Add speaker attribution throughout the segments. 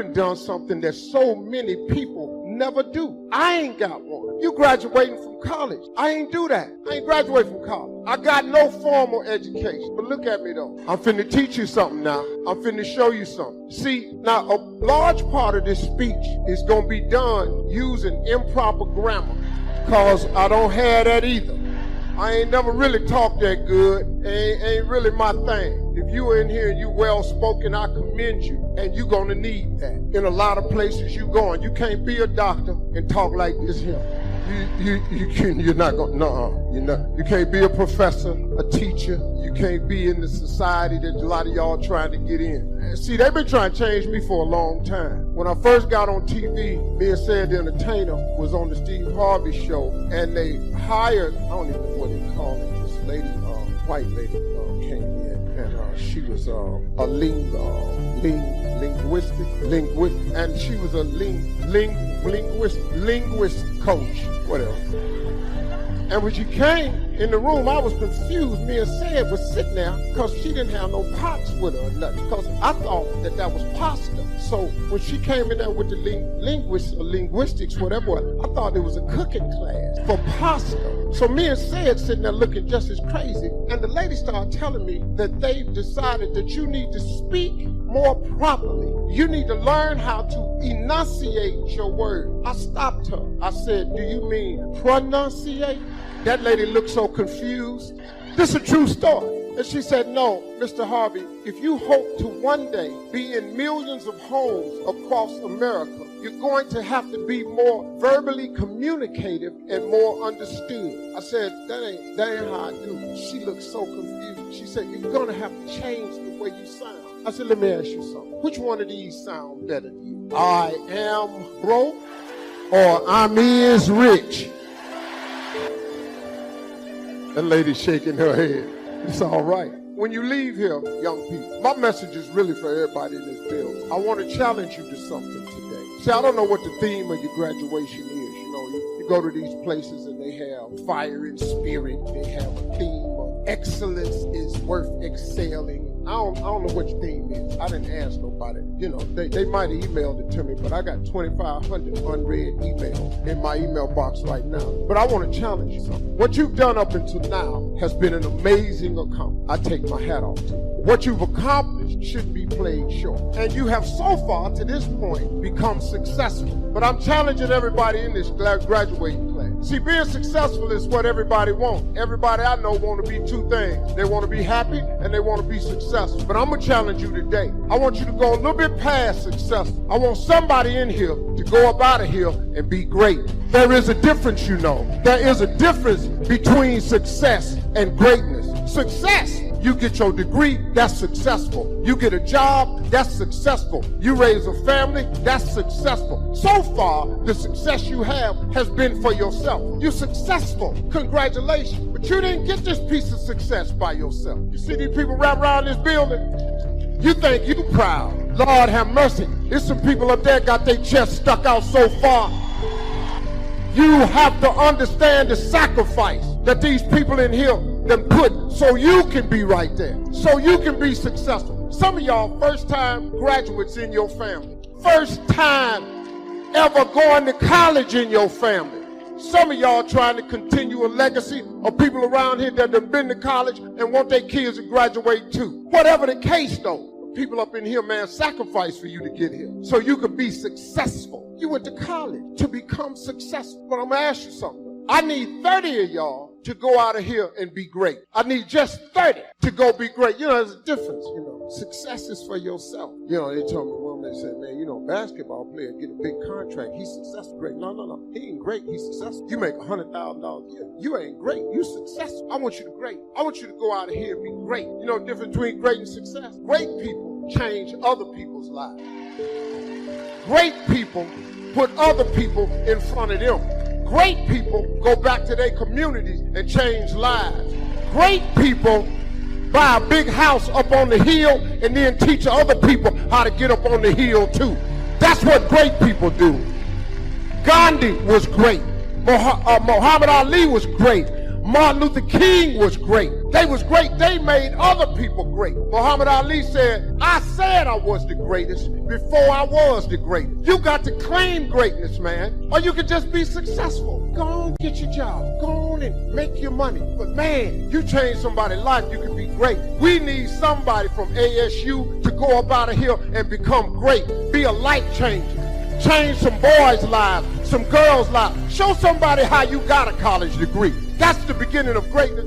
Speaker 1: done something that so many people never do. I ain't got one. You graduating from college. I ain't do that. I ain't graduating from college. I got no formal education. But look at me though. I'm finna teach you something now. I'm finna show you something. See, now a large part of this speech is gonna be done using improper grammar, cause I don't have that either. I ain't never really talked that good. Ain't really my thing. If you are in here and you well spoken, I commend you, and you gonna need that. In a lot of places you going, you can't be a doctor and talk like this here. You're not gonna, you can't be a professor, a teacher. You can't be in the society that a lot of y'all trying to get in. See, they've been trying to change me for a long time. When I first got on TV, me and Said the Entertainer was on the Steve Harvey show, and they hired, I don't even know what they call it, this lady, white lady came in, and she was a linguistic, and she was a linguist coach, whatever. And when she came in the room, I was confused. Me and Said was sitting there because she didn't have no pots with her or nothing, because I thought that was pasta. So when she came in there with the linguistics, whatever, I thought it was a cooking class for pasta. So me and Said sitting there looking just as crazy, and the lady started telling me that they decided that you need to speak more properly. You need to learn how to enunciate your word. I stopped her. I said, do you mean pronunciate? That lady looked so confused. This is a true story. And she said, no, Mr. Harvey, if you hope to one day be in millions of homes across America, you're going to have to be more verbally communicative and more understood. I said, that ain't how I do. She looked so confused. She said, you're going to have to change the way you sound. I said, let me ask you something. Which one of these sound better to you? I am broke or I'm is rich? That lady's shaking her head. It's all right. When you leave here, young people, my message is really for everybody in this building. I want to challenge you to something today. See, I don't know what the theme of your graduation is. You know, you go to these places and they have fire and spirit. They have a theme of excellence is worth excelling. I don't know what your theme is. I didn't ask nobody. You know, they might have emailed it to me, but I got 2,500 unread emails in my email box right now. But I want to challenge you something. What you've done up until now has been an amazing accomplishment. I take my hat off to you. What you've accomplished shouldn't be played short. And you have so far to this point become successful. But I'm challenging everybody in this graduating class. See, being successful is what everybody wants. Everybody I know want to be two things. They want to be happy and they want to be successful. But I'm going to challenge you today. I want you to go a little bit past successful. I want somebody in here to go up out of here and be great. There is a difference, you know. There is a difference between success and greatness. Success, you get your degree, that's successful. You get a job, that's successful. You raise a family, that's successful. So far, the success you have has been for yourself. You're successful. Congratulations. But you didn't get this piece of success by yourself. You see these people wrap around this building? You think you proud. Lord have mercy. There's some people up there got their chest stuck out so far. You have to understand the sacrifice that these people in here then put so you can be right there, so you can be successful. Some of y'all first-time graduates in your family, first time ever going to college in your family. Some of y'all trying to continue a legacy of people around here that have been to college and want their kids to graduate too. Whatever the case though, people up in here, man, sacrifice for you to get here so you could be successful. You went to college to become successful. But I'm gonna ask you something. I need 30 of y'all to go out of here and be great. I need just 30 to go be great. You know, there's a difference, you know. Success is for yourself. You know, they told me one day, said, man, you know, basketball player get a big contract. He's successful. Great. No. He ain't great. He's successful. You make $100,000 a year. You ain't great. You successful. I want you to great. I want you to go out of here and be great. You know the difference between great and success? Great people change other people's lives. Great people put other people in front of them. Great people go back to their communities and change lives. Great people buy a big house up on the hill and then teach other people how to get up on the hill too. That's what great people do. Gandhi was great. Muhammad Ali was great. Martin Luther King was great. They was great. They made other people great. Muhammad Ali said, I said I was the greatest before I was the greatest. You got to claim greatness, man, or you can just be successful. Go on, get your job. Go on and make your money. But man, you change somebody's life, you can be great. We need somebody from ASU to go up out of here and become great. Be a life changer. Change some boys' lives, some girls' lives. Show somebody how you got a college degree. That's the beginning of greatness.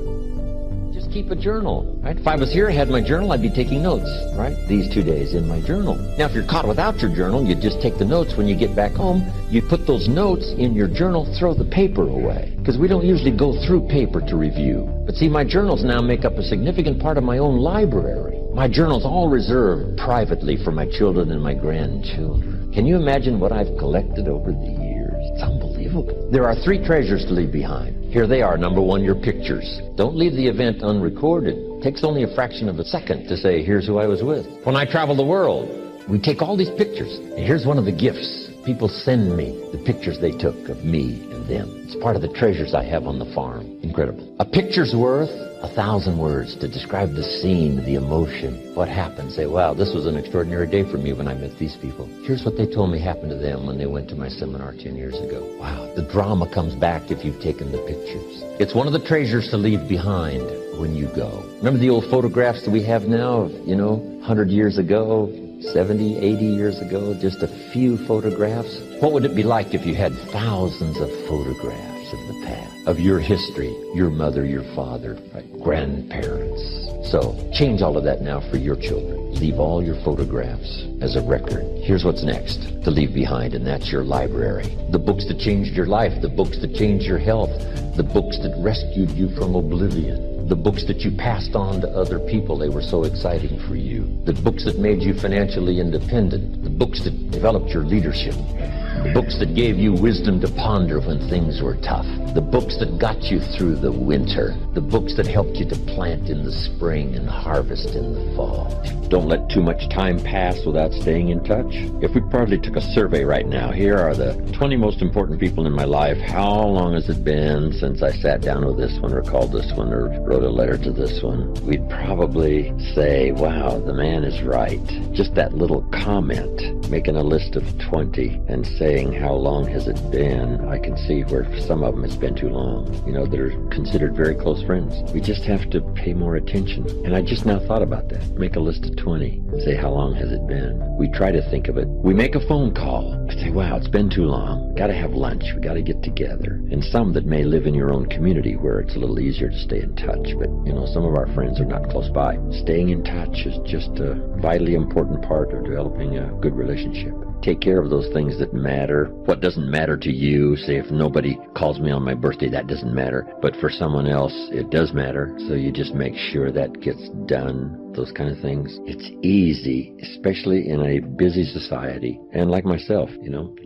Speaker 2: Just keep a journal, right? If I was here, I had my journal, I'd be taking notes, right? These 2 days in my journal. Now, if you're caught without your journal, you just take the notes. When you get back home, you put those notes in your journal, throw the paper away. Because we don't usually go through paper to review. But see, my journals now make up a significant part of my own library. My journal's all reserved privately for my children and my grandchildren. Can you imagine what I've collected over the years? It's unbelievable. There are 3 treasures to leave behind. Here they are. Number 1, your pictures. Don't leave the event unrecorded. It takes only a fraction of a second to say, here's who I was with. When I travel the world, we take all these pictures. And here's one of the gifts. People send me the pictures they took of me and them. It's part of the treasures I have on the farm. Incredible. A picture's worth 1,000 words to describe the scene, the emotion, what happened. Say, wow, this was an extraordinary day for me when I met these people. Here's what they told me happened to them when they went to my seminar 10 years ago. Wow, the drama comes back if you've taken the pictures. It's one of the treasures to leave behind when you go. Remember the old photographs that we have now of, 100 years ago, 70, 80 years ago, just a few photographs? What would it be like if you had thousands of photographs of the past, of your history, your mother, your father, right, grandparents? So change all of that now for your children. Leave all your photographs as a record. Here's what's next to leave behind, and that's your library. The books that changed your life, the books that changed your health, the books that rescued you from oblivion, the books that you passed on to other people, they were so exciting for you, the books that made you financially independent, the books that developed your leadership, the books that gave you wisdom to ponder when things were tough, the books that got you through the winter, the books that helped you to plant in the spring and harvest in the fall. Don't let too much time pass without staying in touch. If we probably took a survey right now, here are the 20 most important people in my life. How long has it been since I sat down with this one or called this one or wrote a letter to this one? We'd probably say, wow, the man is right. Just that little comment, making a list of 20 and saying how long has it been, I can see where for some of them it's been too long. That are considered very close friends. We just have to pay more attention. And I just now thought about that. Make a list of 20 and say, how long has it been? We try to think of it. We make a phone call. I say, wow, it's been too long. Got to have lunch. We got to get together. And some that may live in your own community where it's a little easier to stay in touch. But, some of our friends are not close by. Staying in touch is just a vitally important part of developing a good relationship. Take care of those things that matter. What doesn't matter to you, say if nobody calls me on my birthday, that doesn't matter. But for someone else, it does matter. So you just make sure that gets done. Those kind of things. It's easy, especially in a busy society. And like myself,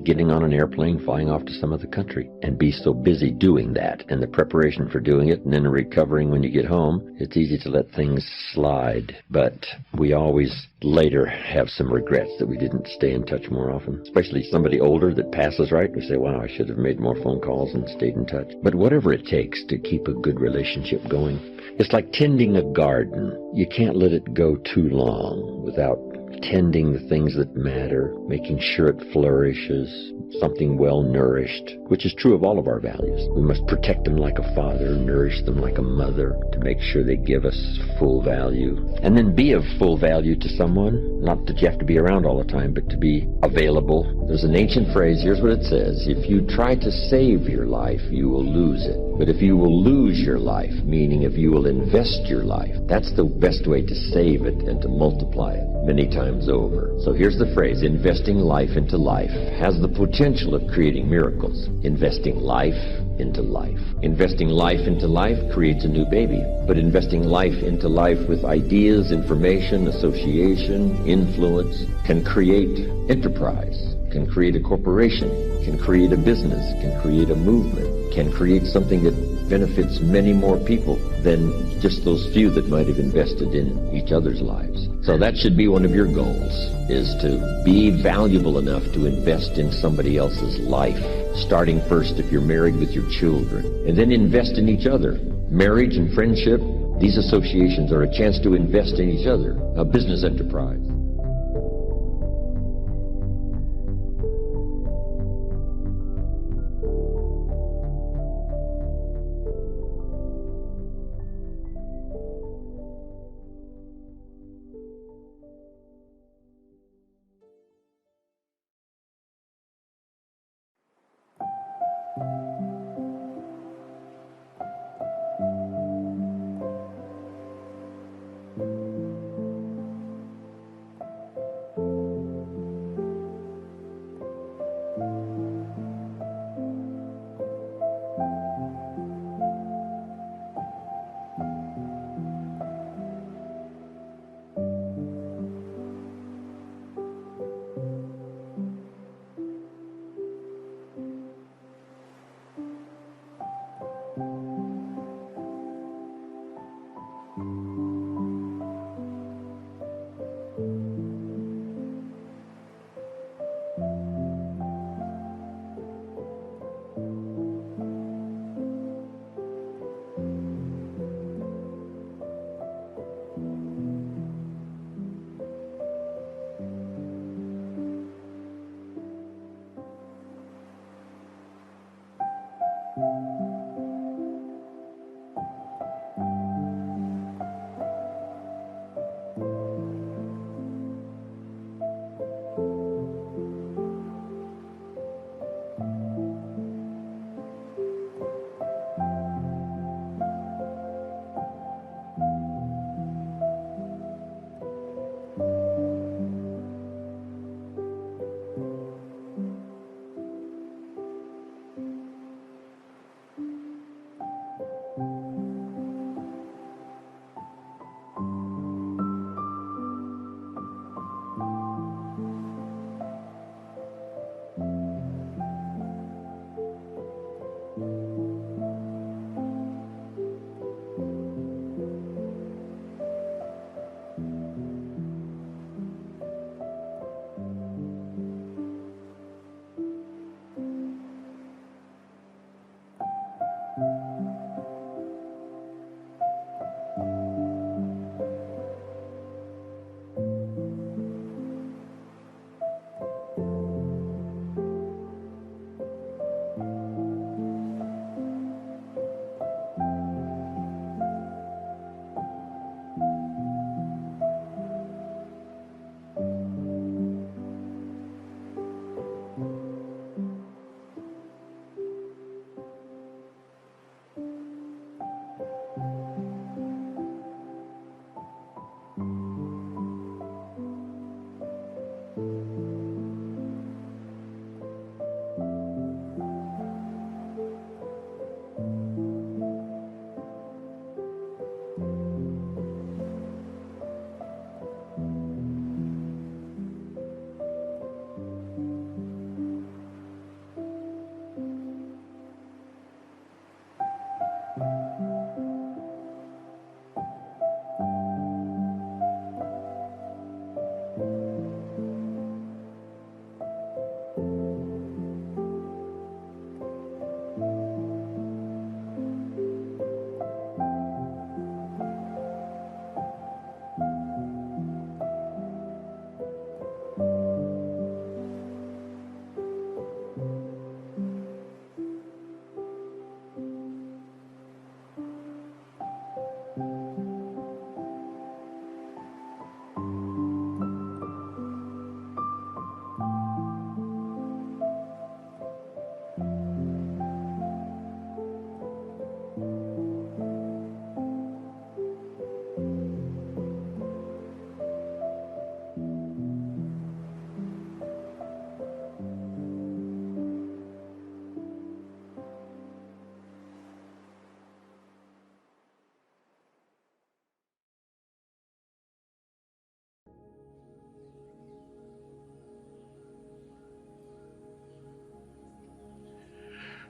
Speaker 2: getting on an airplane, flying off to some other country and be so busy doing that and the preparation for doing it and then recovering when you get home, it's easy to let things slide. But we always later have some regrets that we didn't stay in touch more often, especially somebody older that passes, right? We say, wow, I should have made more phone calls and stayed in touch. But whatever it takes to keep a good relationship going, it's like tending a garden. You can't let it go too long without tending the things that matter, making sure it flourishes, something well nourished, which is true of all of our values. We must protect them like a father, nourish them like a mother, to make sure they give us full value. And then be of full value to someone, not that you have to be around all the time, but to be available. There's an ancient phrase, here's what it says: if you try to save your life, you will lose it. But if you will lose your life, meaning if you will invest your life, that's the best way to save it and to multiply it many times over. So here's the phrase: investing life into life has the potential of creating miracles. Investing life into life. Investing life into life creates a new baby. But investing life into life with ideas, information, association, influence can create enterprise, can create a corporation, can create a business, can create a movement, can create something that benefits many more people than just those few that might have invested in each other's lives. So that should be one of your goals, is to be valuable enough to invest in somebody else's life, starting first if you're married with your children, and then invest in each other. Marriage and friendship, these associations are a chance to invest in each other, a business enterprise.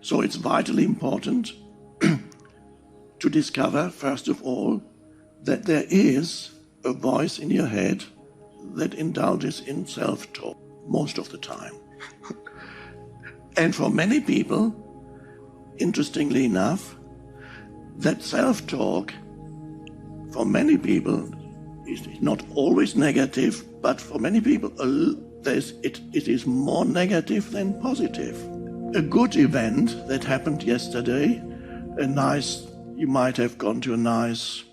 Speaker 3: So it's vitally important to discover, first of all, that there is a voice in your head that indulges in self-talk most of the time. And for many people, interestingly enough, That self-talk, for many people, is not always negative, but for many people, it is more negative than positive. A good event that happened yesterday, you might have gone to a nice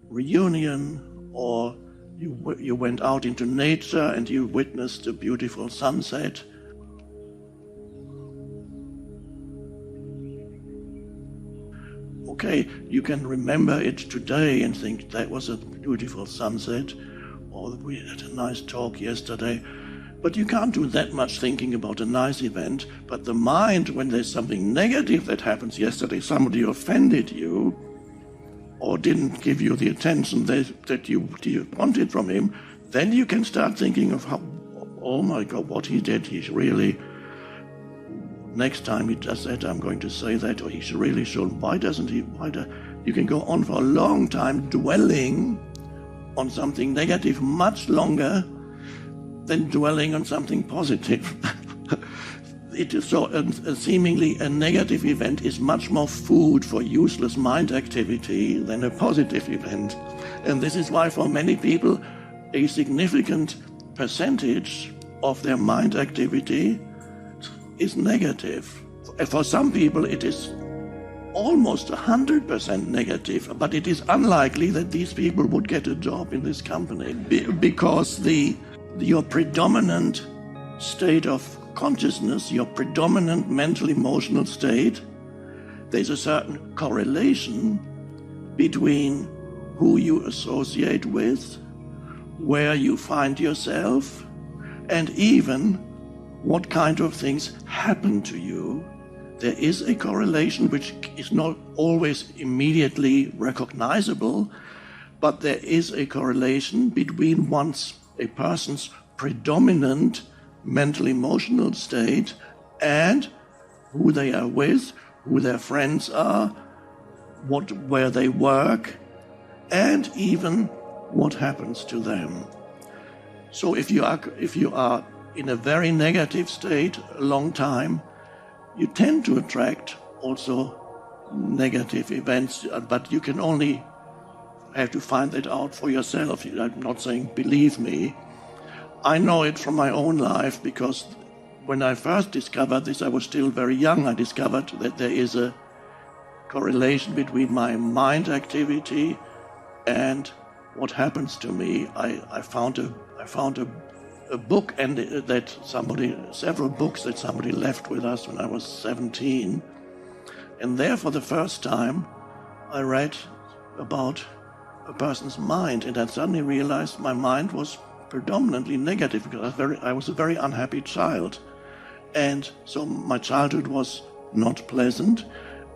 Speaker 3: reunion, or you went out into nature and you witnessed a beautiful sunset. Okay, you can remember it today and think that was a beautiful sunset, or we had a nice talk yesterday. But you can't do that much thinking about a nice event. But the mind, when there's something negative that happens yesterday, somebody offended you or didn't give you the attention that you wanted from him, then you can start thinking of how, oh my God, what he did, he's really... Next time he does that, I'm going to say that, or he really should. Why doesn't he? You can go on for a long time dwelling on something negative, much longer than dwelling on something positive. It is so, seemingly a negative event is much more food for useless mind activity than a positive event. And this is why for many people, a significant percentage of their mind activity is negative. For some people, it is almost 100% negative, but it is unlikely that these people would get a job in this company because your predominant state of consciousness, your predominant mental emotional state, there's a certain correlation between who you associate with, where you find yourself, and even what kind of things happen to you. There is a correlation which is not always immediately recognizable, but there is a correlation between a person's predominant mental emotional state and who they are with, who their friends are, where they work, and even what happens to them. So if you are in a very negative state a long time, you tend to attract also negative events, but you can only have to find that out for yourself. I'm not saying believe me. I know it from my own life, because when I first discovered this, I was still very young. I discovered that there is a correlation between my mind activity and what happens to me. I found a book several books that somebody left with us when I was 17. And there, for the first time, I read about a person's mind, and I suddenly realized my mind was predominantly negative, because I was a very unhappy child. And so my childhood was not pleasant.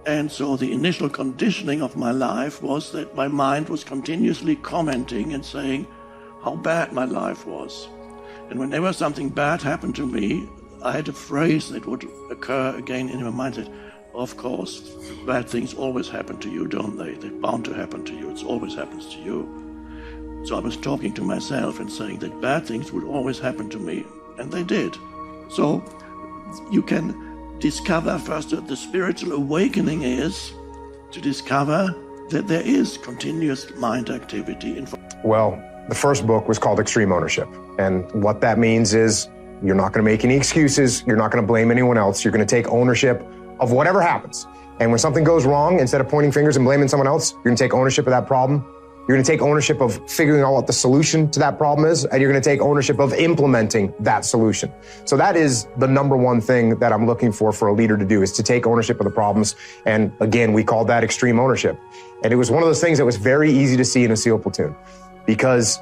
Speaker 3: And so the initial conditioning of my life was that my mind was continuously commenting and saying how bad my life was. And whenever something bad happened to me, I had a phrase that would occur again in my mind that, of course, bad things always happen to you, don't they? They're bound to happen to you. It always happens to you. So I was talking to myself and saying that bad things would always happen to me, and they did. So you can discover first that the spiritual awakening is to discover that there is continuous mind activity.
Speaker 4: Well, the first book was called Extreme Ownership. And what that means is you're not going to make any excuses. You're not going to blame anyone else. You're going to take ownership of whatever happens. And when something goes wrong, instead of pointing fingers and blaming someone else, you're going to take ownership of that problem. You're going to take ownership of figuring out what the solution to that problem is, and you're going to take ownership of implementing that solution. So that is the number one thing that I'm looking for a leader to do, is to take ownership of the problems. And again, we called that extreme ownership. And it was one of those things that was very easy to see in a SEAL platoon, because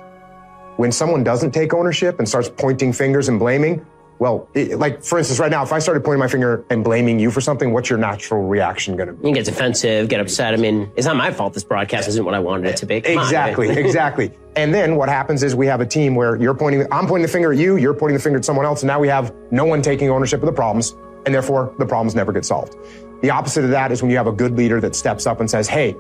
Speaker 4: when someone doesn't take ownership and starts pointing fingers and blaming, well, like for instance, right now, if I started pointing my finger and blaming you for something, what's your natural reaction going to be?
Speaker 5: You get defensive, get upset. I mean, it's not my fault this broadcast isn't what I wanted it to be. Exactly.
Speaker 4: And then what happens is we have a team where I'm pointing the finger at you, you're pointing the finger at someone else, and now we have no one taking ownership of the problems, and therefore the problems never get solved. The opposite of that is when you have a good leader that steps up and says, hey,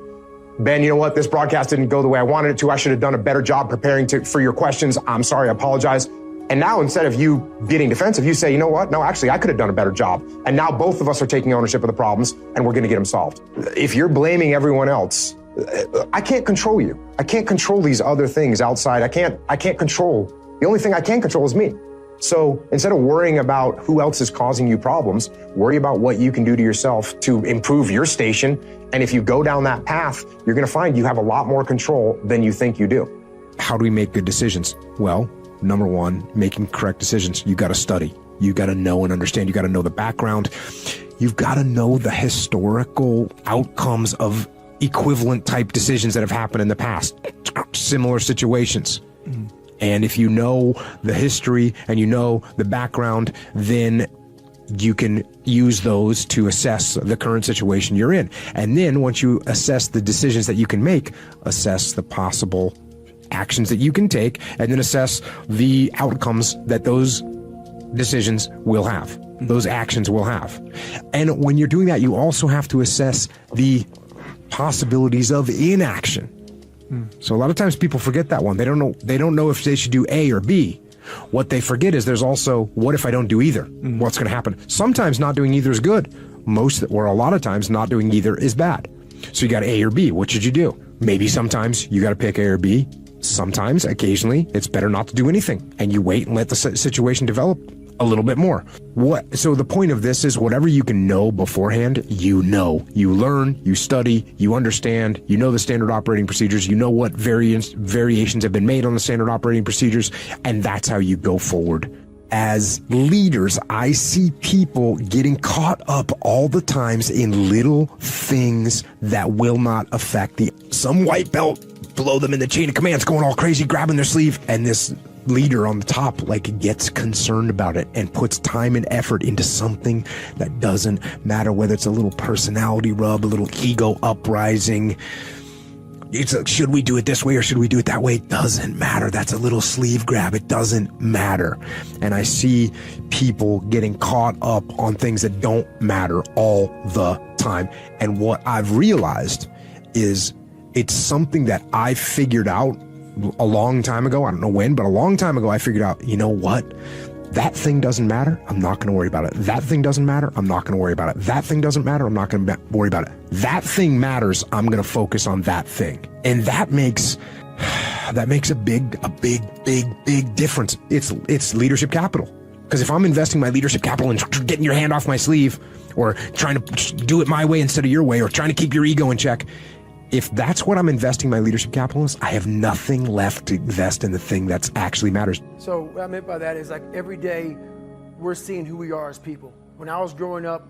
Speaker 4: Ben, you know what? This broadcast didn't go the way I wanted it to. I should have done a better job preparing for your questions. I'm sorry, I apologize. And now instead of you getting defensive, you say, you know what? No, actually, I could have done a better job. And now both of us are taking ownership of the problems and we're going to get them solved. If you're blaming everyone else, I can't control you. I can't control these other things outside. I can't control. The only thing I can control is me. So instead of worrying about who else is causing you problems, worry about what you can do to yourself to improve your station. And if you go down that path, you're going to find you have a lot more control than you think you do.
Speaker 6: How do we make good decisions? Well, number one, making correct decisions. You got to study. You got to know and understand. You got to know the background. You've got to know the historical outcomes of equivalent type decisions that have happened in the past, similar situations. And if you know the history and you know the background, then you can use those to assess the current situation you're in. And then once you assess the decisions that you can make, assess the possible actions that you can take, and then assess the outcomes that those decisions will have, those actions will have. And when you're doing that, you also have to assess the possibilities of inaction. So a lot of times people forget that one. They don't know if they should do A or B. What they forget is there's also, what if I don't do either? What's going to happen? Sometimes not doing either is good. Or a lot of times not doing either is bad. So you got A or B. What should you do? Maybe sometimes you got to pick A or B. Sometimes, occasionally, it's better not to do anything, and you wait and let the situation develop a little bit more. So the point of this is whatever you can know beforehand, you know. You learn, you study, you understand, you know the standard operating procedures, you know what variations have been made on the standard operating procedures, and that's how you go forward. As leaders, I see people getting caught up all the times in little things that will not affect some white belt below them in the chain of commands going all crazy, grabbing their sleeve, and this leader on the top gets concerned about it and puts time and effort into something that doesn't matter, whether it's a little personality rub, a little ego uprising. It's like, should we do it this way or should we do it that way? It doesn't matter. That's a little sleeve grab. It doesn't matter. And I see people getting caught up on things that don't matter all the time. And what I've realized is it's something that I figured out a long time ago. I don't know when, but a long time ago, I figured out, you know what? That thing doesn't matter. I'm not going to worry about it. That thing doesn't matter. I'm not going to worry about it. That thing doesn't matter. I'm not going to worry about it. That thing matters. I'm going to focus on that thing. And that makes a big difference. It's leadership capital. Because if I'm investing my leadership capital and getting your hand off my sleeve or trying to do it my way instead of your way or trying to keep your ego in check, if that's what I'm investing my leadership capital in, I have nothing left to invest in the thing that actually matters.
Speaker 7: So what I meant by that is every day we're seeing who we are as people. When I was growing up,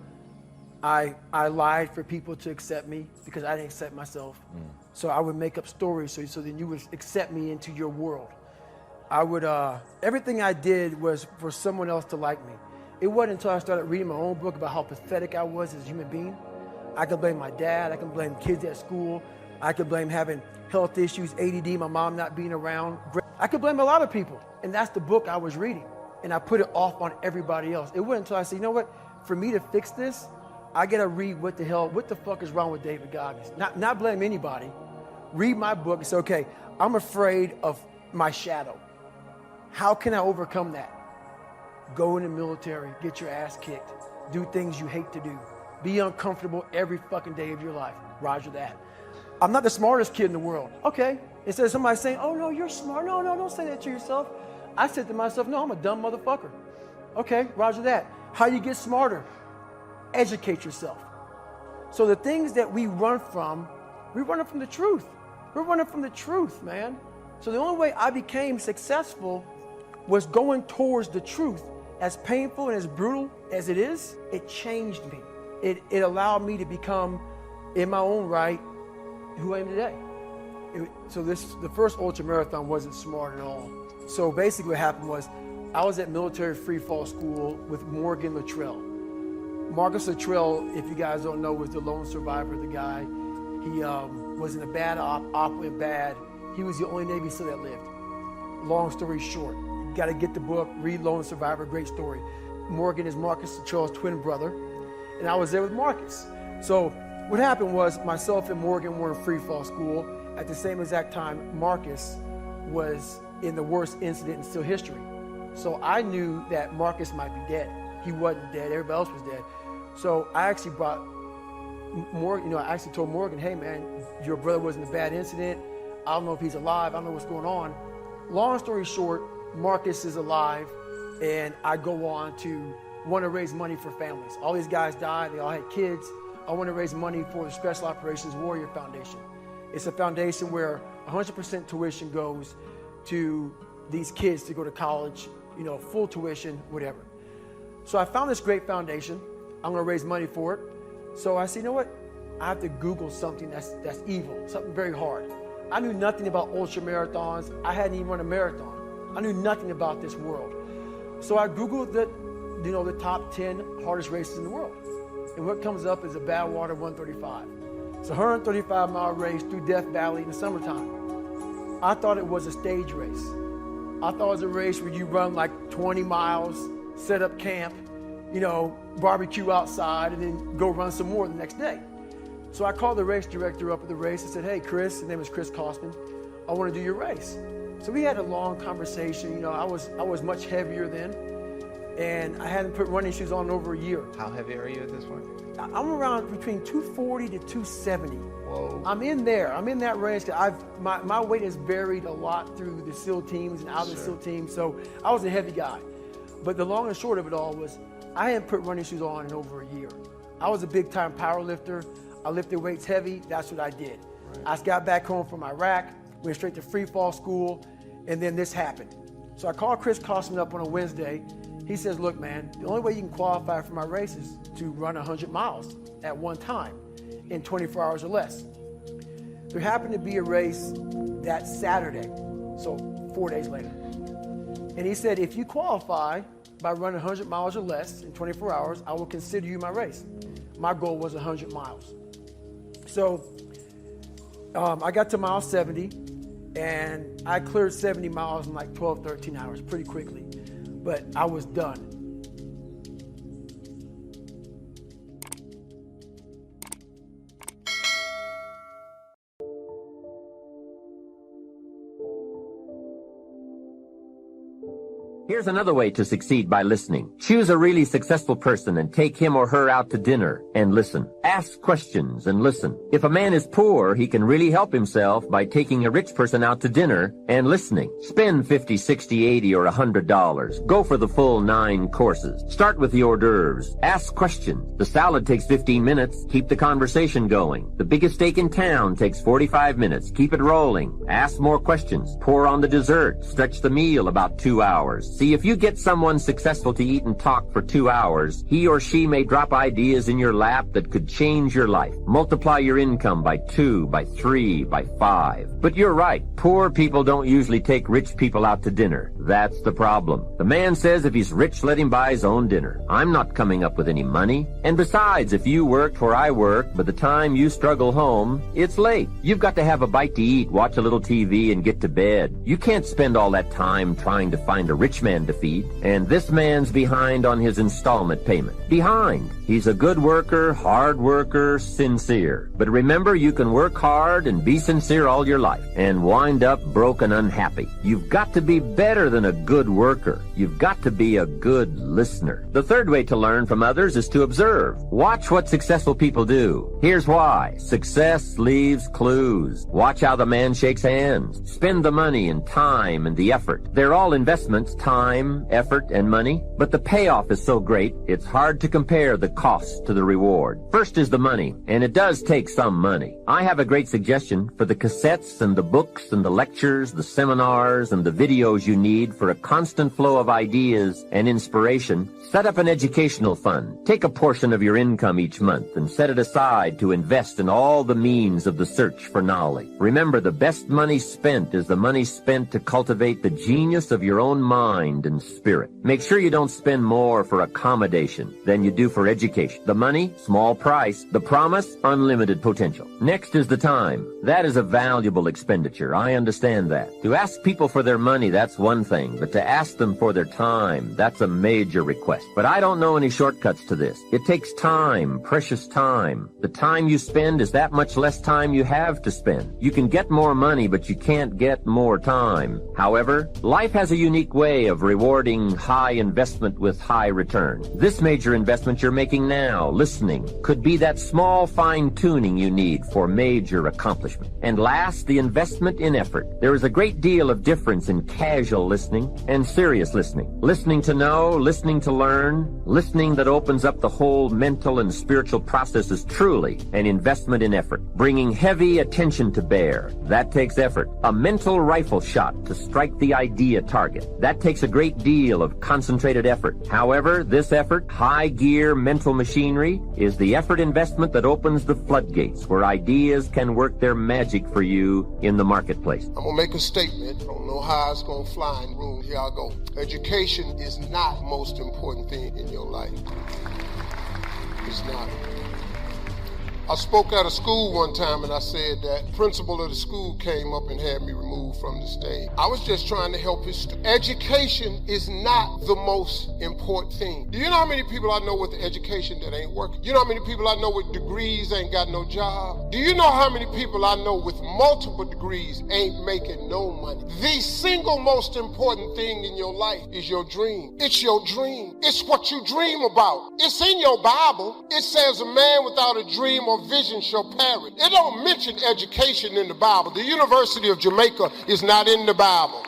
Speaker 7: I lied for people to accept me because I didn't accept myself. So I would make up stories so then you would accept me into your world. I would, everything I did was for someone else to like me. It wasn't until I started reading my own book about how pathetic I was as a human being. I could blame my dad, I could blame kids at school, I could blame having health issues, ADD, my mom not being around. I could blame a lot of people, and that's the book I was reading. And I put it off on everybody else. It wasn't until I said, you know what, for me to fix this, I gotta read what the fuck is wrong with David Goggins? Not blame anybody. Read my book and say, okay, I'm afraid of my shadow. How can I overcome that? Go in the military, get your ass kicked, do things you hate to do. Be uncomfortable every fucking day of your life. Roger that. I'm not the smartest kid in the world. Okay. Instead of somebody saying, oh no, you're smart. No, don't say that to yourself. I said to myself, no, I'm a dumb motherfucker. Okay, roger that. How you get smarter? Educate yourself. So the things that we run from the truth. We're running from the truth, man. So the only way I became successful was going towards the truth. As painful and as brutal as it is, it changed me. It allowed me to become, in my own right, who I am today. The first ultra marathon wasn't smart at all. So basically what happened was, I was at military free fall school with Morgan Luttrell. Marcus Luttrell, if you guys don't know, was the lone survivor, the guy. He was in a bad op went bad. He was the only Navy SEAL that lived. Long story short, you gotta get the book, read Lone Survivor, great story. Morgan is Marcus Luttrell's twin brother. And I was there with Marcus. So what happened was myself and Morgan were in free fall school. At the same exact time, Marcus was in the worst incident in SEAL history. So I knew that Marcus might be dead. He wasn't dead. Everybody else was dead. So I actually brought Morgan, I actually told Morgan, hey man, your brother was in a bad incident. I don't know if he's alive. I don't know what's going on. Long story short, Marcus is alive, and I go on to want to raise money for families. All these guys died. They all had kids. I want to raise money for the Special Operations Warrior Foundation. It's a foundation where 100% tuition goes to these kids to go to college, full tuition, whatever. So I found this great foundation. I'm going to raise money for it. So I said, you know what? I have to Google something that's evil, something very hard. I knew nothing about ultra marathons. I hadn't even run a marathon. I knew nothing about this world. So I Googled the top 10 hardest races in the world. And what comes up is a Badwater 135. It's a 135-mile race through Death Valley in the summertime. I thought it was a stage race. I thought it was a race where you run like 20 miles, set up camp, barbecue outside, and then go run some more the next day. So I called the race director up at the race and said, hey, Chris, his name is Chris Kostman, I want to do your race. So we had a long conversation. I was much heavier then, and I hadn't put running shoes on in over a year.
Speaker 8: How heavy are you at this point?
Speaker 7: I'm around between 240 to 270.
Speaker 8: Whoa.
Speaker 7: I'm in there. I'm in that range. My weight has varied a lot through the SEAL teams and out of the SEAL teams, so I was a heavy guy. But the long and short of it all was I hadn't put running shoes on in over a year. I was a big-time power lifter. I lifted weights heavy. That's what I did. Right. I got back home from Iraq, went straight to free fall school, and then this happened. So I called Chris Kostman up on a Wednesday. He says, look, man, the only way you can qualify for my race is to run 100 miles at one time in 24 hours or less. There happened to be a race that Saturday, so 4 days later. And he said, if you qualify by running 100 miles or less in 24 hours, I will consider you my race. My goal was 100 miles. So I got to mile 70, and I cleared 70 miles in like 12, 13 hours pretty quickly. But I was done.
Speaker 2: Here's another way to succeed by listening. Choose a really successful person and take him or her out to dinner and listen. Ask questions and listen. If a man is poor, he can really help himself by taking a rich person out to dinner and listening. Spend $50, $60, $80, or $100. Go for the full 9 courses. Start with the hors d'oeuvres. Ask questions. The salad takes 15 minutes. Keep the conversation going. The biggest steak in town takes 45 minutes. Keep it rolling. Ask more questions. Pour on the dessert. Stretch the meal about 2 hours. See, if you get someone successful to eat and talk for 2 hours, he or she may drop ideas in your lap that could change your life. Multiply your income by 2, by 3, by 5. But you're right. Poor people don't usually take rich people out to dinner. That's the problem. The man says if he's rich, let him buy his own dinner. I'm not coming up with any money. And besides, if you worked where I work, by the time you struggle home, it's late. You've got to have a bite to eat, watch a little TV, and get to bed. You can't spend all that time trying to find a rich man to feed. And this man's behind on his installment payment. Behind. He's a good worker, hard worker, sincere. But remember, you can work hard and be sincere all your life and wind up broke and unhappy. You've got to be better than a good worker. You've got to be a good listener. The third way to learn from others is to observe. Watch what successful people do. Here's why. Success leaves clues. Watch how the man shakes hands. Spend the money and time and the effort. They're all investments, time, effort, and money. But the payoff is so great, it's hard to compare the cost to the reward. First is the money, and it does take some money. I have a great suggestion for the cassettes and the books and the lectures, the seminars, and the videos you need for a constant flow of ideas and inspiration. Set up an educational fund. Take a portion of your income each month and set it aside to invest in all the means of the search for knowledge. Remember, the best money spent is the money spent to cultivate the genius of your own mind and spirit. Make sure you don't spend more for accommodation than you do for education. The money, small price. The promise, unlimited potential. Next is the time. That is a valuable expenditure. I understand that. To ask people for their money, that's one thing, but to ask them for their time, that's a major request. But I don't know any shortcuts to this. It takes time, precious time. The time you spend is that much less time you have to spend. You can get more money, but you can't get more time. However, life has a unique way of rewarding high investment with high return. This major investment you're making now, listening, could be that small fine-tuning you need for major accomplishment. And last, the investment in effort. There is a great deal of difference in casual listening and serious listening. Listening to know, listening to learn, listening that opens up the whole mental and spiritual process is truly an investment in effort. Bringing heavy attention to bear, that takes effort. A mental rifle shot to strike the idea target, that takes a great deal of concentrated effort. However, this effort, high gear mental machinery, is the effort investment that opens the floodgates where ideas can work their magic for you in the marketplace.
Speaker 1: I'm gonna make a statement. I don't know how it's gonna fly in the room. Here I go. Education is not the most important thing in your life. It's not. I spoke at a school one time and I said that the principal of the school came up and had me removed from the stage. I was just trying to help his students. Education is not the most important thing. Do you know how many people I know with education that ain't working? You know how many people I know with degrees ain't got no job? Do you know how many people I know with multiple degrees ain't making no money? The single most important thing in your life is your dream. It's your dream. It's what you dream about. It's in your Bible. It says a man without a dream or vision shall perish. It don't mention education in the Bible. The University of Jamaica is not in the Bible.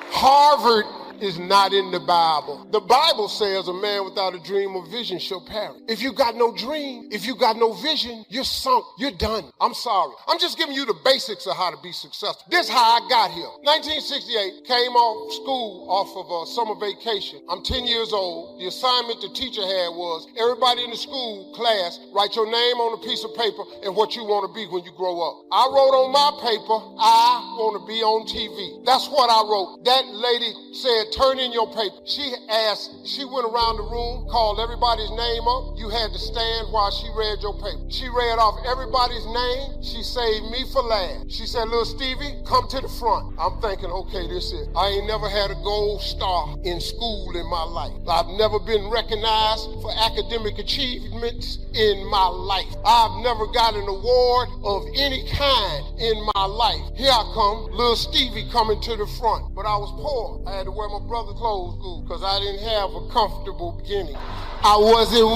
Speaker 1: Harvard is not in the Bible. The Bible says a man without a dream or vision shall perish. If you got no dream, if you got no vision, you're sunk. You're done. I'm sorry. I'm just giving you the basics of how to be successful. This is how I got here. 1968, came off school off of a summer vacation. I'm 10 years old. The assignment the teacher had was everybody in the school class, write your name on a piece of paper and what you want to be when you grow up. I wrote on my paper, I want to be on TV. That's what I wrote. That lady said, turn in your paper. She went around the room, called everybody's name up. You had to stand while she read your paper. She read off everybody's name. She saved me for last. She said, little Stevie, come to the front. I'm thinking, okay, this is it. I ain't never had a gold star in school in my life. I've never been recognized for academic achievements in my life. I've never got an award of any kind in my life. Here I come, little Stevie coming to the front. But I was poor. I had to wear my brother's clothes school because I didn't have a comfortable beginning. I wasn't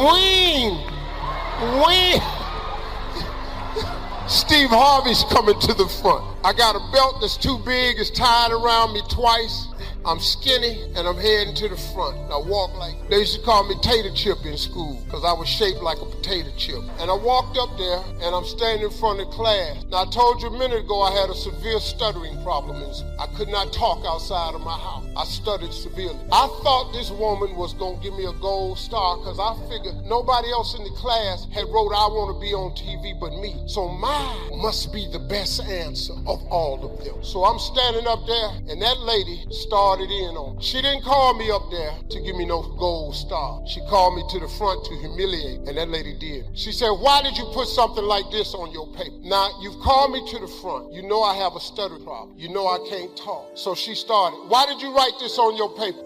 Speaker 1: Steve Harvey's coming to the front. I got a belt that's too big, it's tied around me twice. I'm skinny and I'm heading to the front. I walk like, they used to call me Tater Chip in school because I was shaped like a potato chip. And I walked up there and I'm standing in front of class. Now I told you a minute ago I had a severe stuttering problem. I could not talk outside of my house. I stuttered severely. I thought this woman was going to give me a gold star because I figured nobody else in the class had wrote I want to be on TV but me. So mine must be the best answer of all of them. So I'm standing up there and that lady started in on me. She didn't call me up there to give me no gold star. She called me to the front to humiliate, and that lady did. She said, why did you put something like this on your paper? Now, you've called me to the front. You know I have a stutter problem. You know I can't talk. So she started, why did you write this on your paper?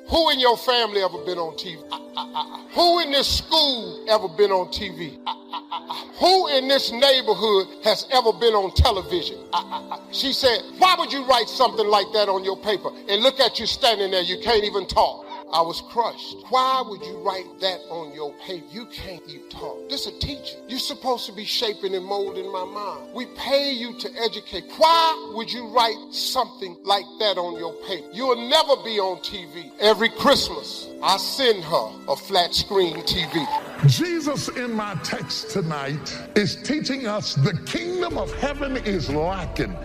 Speaker 1: Who in your family ever been on TV? Who in this school ever been on TV? Who in this neighborhood has ever been on television? She said, why would you write something like that on your paper? And look at you standing there, you can't even talk. I was crushed. Why would you write that on your paper? You can't even talk. This is a teacher. You're supposed to be shaping and molding my mind. We pay you to educate. Why would you write something like that on your paper? You'll never be on TV. Every Christmas, I send her a flat screen TV.
Speaker 8: Jesus in my text tonight is teaching us the kingdom of heaven is lacking.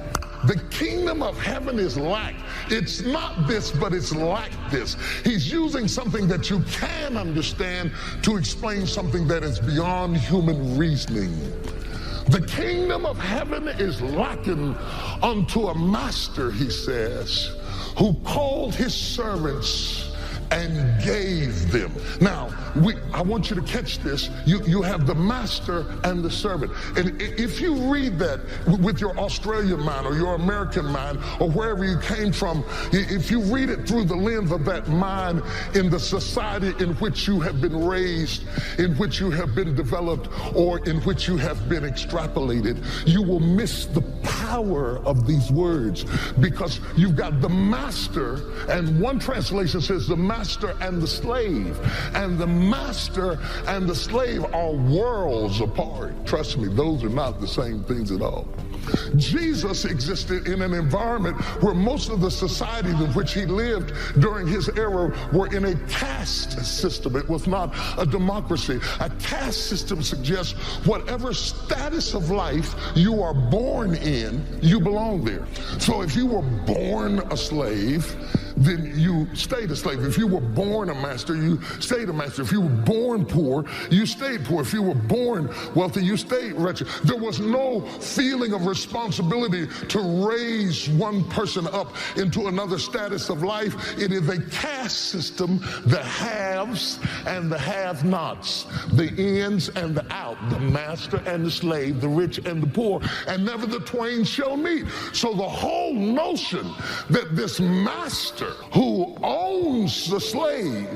Speaker 8: The kingdom of heaven is like. It's not this, but it's like this. He's using something that you can understand to explain something that is beyond human reasoning. The kingdom of heaven is likened unto a master, he says, who called his servants and gave them. Now, I want you to catch this. You have the master and the servant. And if you read that with your Australian mind or your American mind or wherever you came from, if you read it through the lens of that mind in the society in which you have been raised, in which you have been developed, or in which you have been extrapolated, you will miss the power of these words, because you've got the master, and one translation says the master and the slave, and the master and the slave are worlds apart. Trust me, those are not the same things at all. Jesus existed in an environment where most of the societies in which he lived during his era were in a caste system. It was not a democracy. A caste system suggests whatever status of life you are born in, you belong there. So if you were born a slave, then you stayed a slave. If you were born a master, you stayed a master. If you were born poor, you stayed poor. If you were born wealthy, you stayed wretched. There was no feeling of responsibility to raise one person up into another status of life. It is a caste system, the haves and the have-nots, the ins and the out, the master and the slave, the rich and the poor, and never the twain shall meet. So the whole notion that this master who owns the slave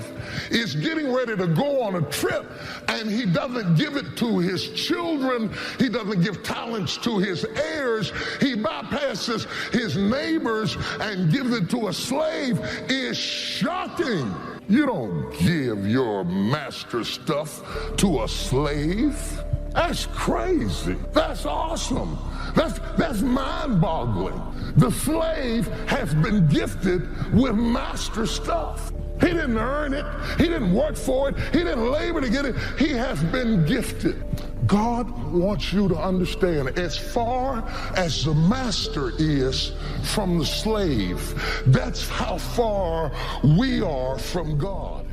Speaker 8: is getting ready to go on a trip, and he doesn't give it to his children, he doesn't give talents to his heirs, he bypasses his neighbors and gives it to a slave, is shocking. You don't give your master stuff to a slave. That's crazy. That's awesome. That's mind-boggling. The slave has been gifted with master stuff. He didn't earn it. He didn't work for it. He didn't labor to get it. He has been gifted. God wants you to understand, as far as the master is from the slave, that's how far we are from God.